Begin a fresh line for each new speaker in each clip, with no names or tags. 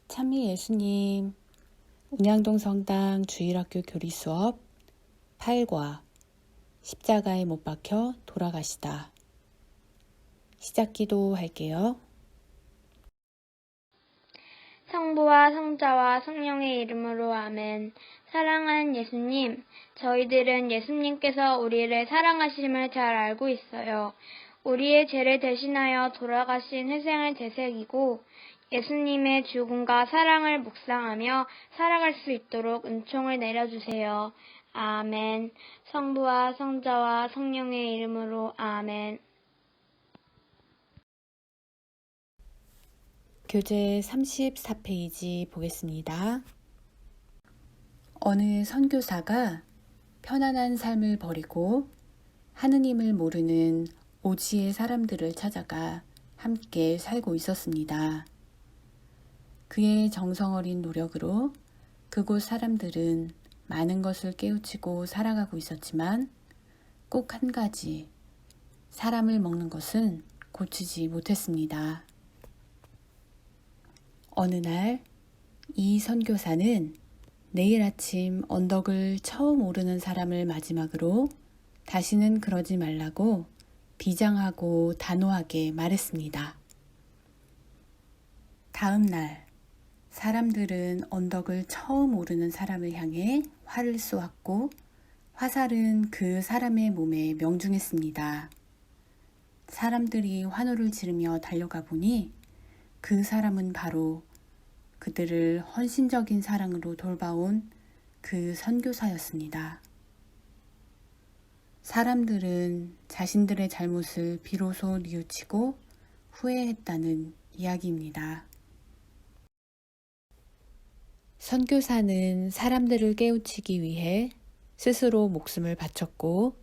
참미 예수님, 운양동 성당 주일학교 교리 수업 8과 십자가에 못 박혀 돌아가시다. 시작 기도할게요.
성부와 성자와 성령의 이름으로 아멘. 사랑하는 예수님, 저희들은 예수님께서 우리를 사랑하심을 잘 알고 있어요. 우리의 죄를 대신하여 돌아가신 희생을 되새기고 예수님의 죽음과 사랑을 묵상하며 살아갈 수 있도록 은총을 내려주세요. 아멘. 성부와 성자와 성령의 이름으로 아멘.
교재 34페이지 보겠습니다. 어느 선교사가 편안한 삶을 버리고 하느님을 모르는 오지의 사람들을 찾아가 함께 살고 있었습니다. 그의 정성어린 노력으로 그곳 사람들은 많은 것을 깨우치고 살아가고 있었지만 꼭 한 가지, 사람을 먹는 것은 고치지 못했습니다. 어느 날 이 선교사는 내일 아침 언덕을 처음 오르는 사람을 마지막으로 다시는 그러지 말라고 비장하고 단호하게 말했습니다. 다음 날 사람들은 언덕을 처음 오르는 사람을 향해 활을 쏘았고 화살은 그 사람의 몸에 명중했습니다. 사람들이 환호를 지르며 달려가 보니 그 사람은 바로 그들을 헌신적인 사랑으로 돌봐온 그 선교사였습니다. 사람들은 자신들의 잘못을 비로소 뉘우치고 후회했다는 이야기입니다. 선교사는 사람들을 깨우치기 위해 스스로 목숨을 바쳤고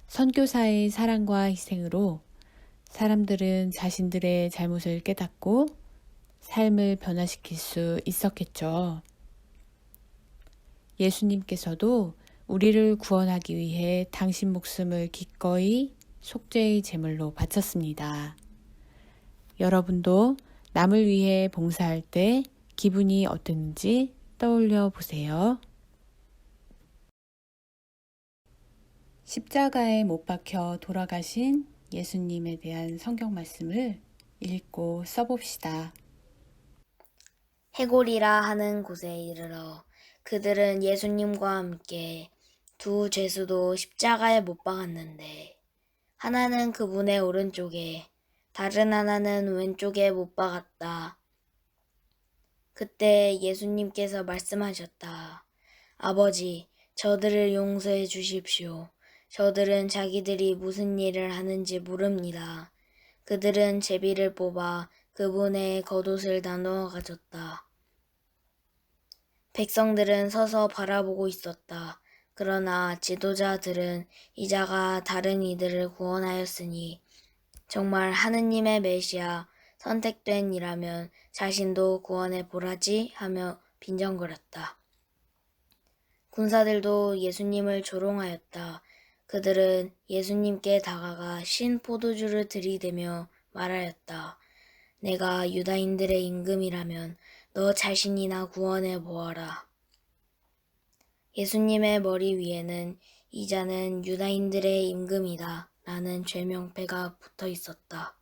선교사의 사랑과 희생으로 사람들은 자신들의 잘못을 깨닫고 삶을 변화시킬 수 있었겠죠. 예수님께서도 우리를 구원하기 위해 당신 목숨을 기꺼이 속죄의 제물로 바쳤습니다. 여러분도 남을 위해 봉사할 때 기분이 어땠는지 떠올려 보세요. 십자가에 못 박혀 돌아가신 예수님에 대한 성경 말씀을 읽고 써봅시다.
해골이라 하는 곳에 이르러 그들은 예수님과 함께 두 죄수도 십자가에 못 박았는데 하나는 그분의 오른쪽에 다른 하나는 왼쪽에 못 박았다. 그때 예수님께서 말씀하셨다. 아버지, 저들을 용서해 주십시오. 저들은 자기들이 무슨 일을 하는지 모릅니다. 그들은 제비를 뽑아 그분의 겉옷을 나누어 가졌다. 백성들은 서서 바라보고 있었다. 그러나 지도자들은 이자가 다른 이들을 구원하였으니 정말 하느님의 메시아 선택된 이라면 자신도 구원해 보라지 하며 빈정거렸다. 군사들도 예수님을 조롱하였다. 그들은 예수님께 다가가 신 포도주를 들이대며 말하였다. 내가 유다인들의 임금이라면 너 자신이나 구원해 보아라. 예수님의 머리 위에는 이자는 유다인들의 임금이다 라는 죄명패가 붙어 있었다.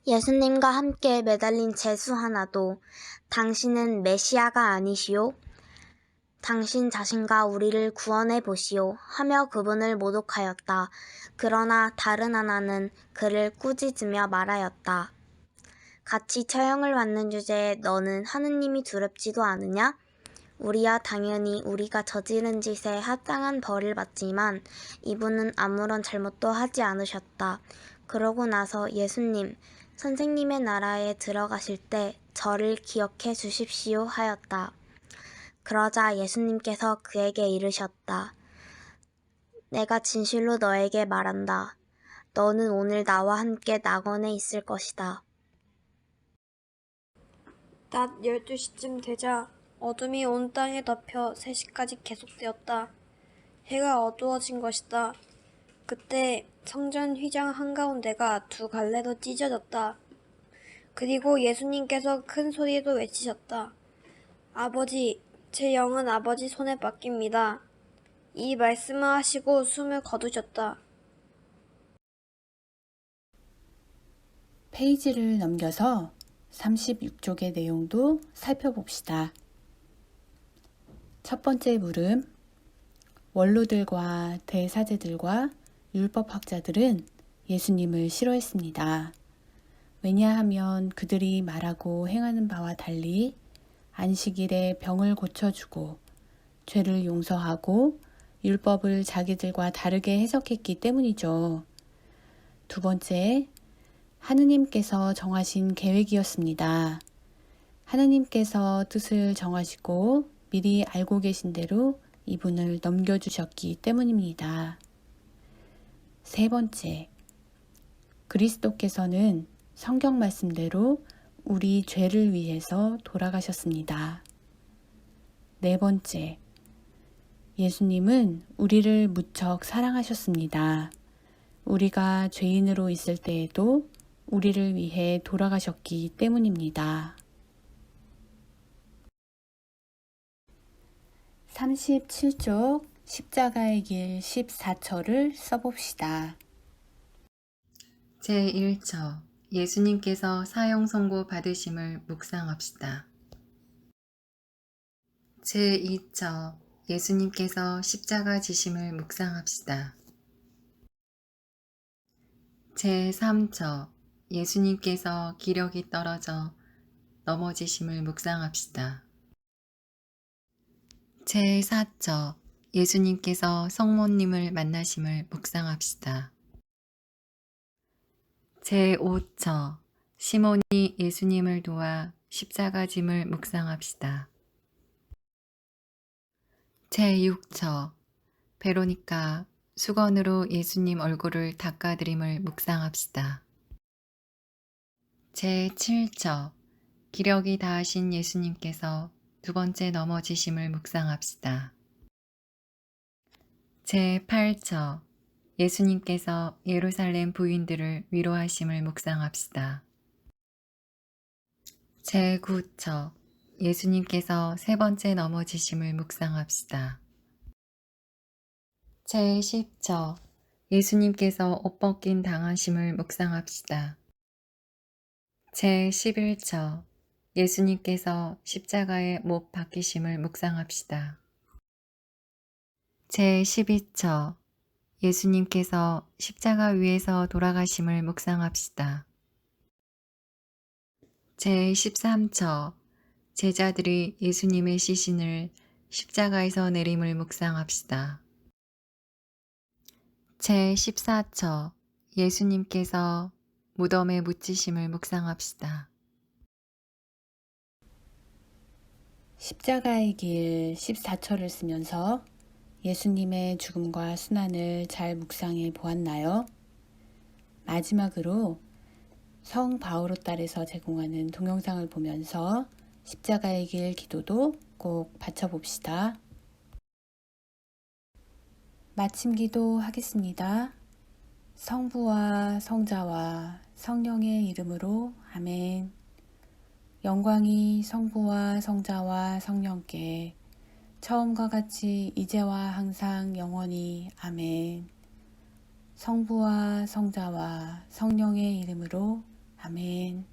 예수님과 함께 매달린 죄수 하나도 당신은 메시아가 아니시오? 당신 자신과 우리를 구원해 보시오 하며 그분을 모독하였다. 그러나 다른 하나는 그를 꾸짖으며 말하였다. 같이 처형을 받는 주제에 너는 하느님이 두렵지도 않으냐? 우리야 당연히 우리가 저지른 짓에 합당한 벌을 받지만 이분은 아무런 잘못도 하지 않으셨다. 그러고 나서 예수님, 선생님의 나라에 들어가실 때 저를 기억해 주십시오 하였다. 그러자 예수님께서 그에게 이르셨다. 내가 진실로 너에게 말한다. 너는 오늘 나와 함께 낙원에 있을 것이다.
낮 12시쯤 되자 어둠이 온 땅에 덮여 3시까지 계속되었다. 해가 어두워진 것이다. 그때 성전 휘장 한가운데가 두 갈래로 찢어졌다. 그리고 예수님께서 큰 소리로 외치셨다. 아버지, 제 영은 아버지 손에 맡깁니다. 이 말씀을 하시고 숨을 거두셨다.
페이지를 넘겨서 36쪽의 내용도 살펴봅시다. 첫 번째 물음, 원로들과 대사제들과 율법학자들은 예수님을 싫어했습니다. 왜냐하면 그들이 말하고 행하는 바와 달리 안식일에 병을 고쳐주고 죄를 용서하고 율법을 자기들과 다르게 해석했기 때문이죠. 두 번째, 하느님께서 정하신 계획이었습니다. 하느님께서 뜻을 정하시고 미리 알고 계신 대로 이분을 넘겨주셨기 때문입니다. 세 번째, 그리스도께서는 성경 말씀대로 우리 죄를 위해서 돌아가셨습니다. 네 번째, 예수님은 우리를 무척 사랑하셨습니다. 우리가 죄인으로 있을 때에도 우리를 위해 돌아가셨기 때문입니다. 37쪽 십자가의 길 14처를 써봅시다.
제1처 예수님께서 사형 선고 받으심을 묵상합시다. 제2처 예수님께서 십자가 지심을 묵상합시다. 제3처 예수님께서 기력이 떨어져 넘어지심을 묵상합시다. 제4처 예수님께서 성모님을 만나심을 묵상합시다. 제5처 시몬이 예수님을 도와 십자가 짐을 묵상합시다. 제6처 베로니카 수건으로 예수님 얼굴을 닦아드림을 묵상합시다. 제7처 기력이 다하신 예수님께서 두 번째 넘어지심을 묵상합시다. 제8처 예수님께서 예루살렘 부인들을 위로하심을 묵상합시다. 제9처 예수님께서 세 번째 넘어지심을 묵상합시다. 제10처 예수님께서 옷 벗긴 당하심을 묵상합시다. 제11처 예수님께서 십자가에 못 박히심을 묵상합시다. 제12처 예수님께서 십자가 위에서 돌아가심을 묵상합시다. 제13처 제자들이 예수님의 시신을 십자가에서 내림을 묵상합시다. 제14처 예수님께서 무덤에 묻히심을 묵상합시다.
십자가의 길 14처를 쓰면서 예수님의 죽음과 순환을 잘 묵상해 보았나요? 마지막으로 성 바오로 딸에서 제공하는 동영상을 보면서 십자가의 길 기도도 꼭 바쳐봅시다. 마침 기도 하겠습니다. 성부와 성자와 성령의 이름으로 아멘. 영광이 성부와 성자와 성령께 처음과 같이 이제와 항상 영원히 아멘. 성부와 성자와 성령의 이름으로 아멘.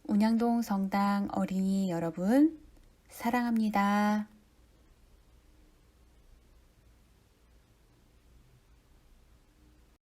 운양동 성당 어린이 여러분, 사랑합니다.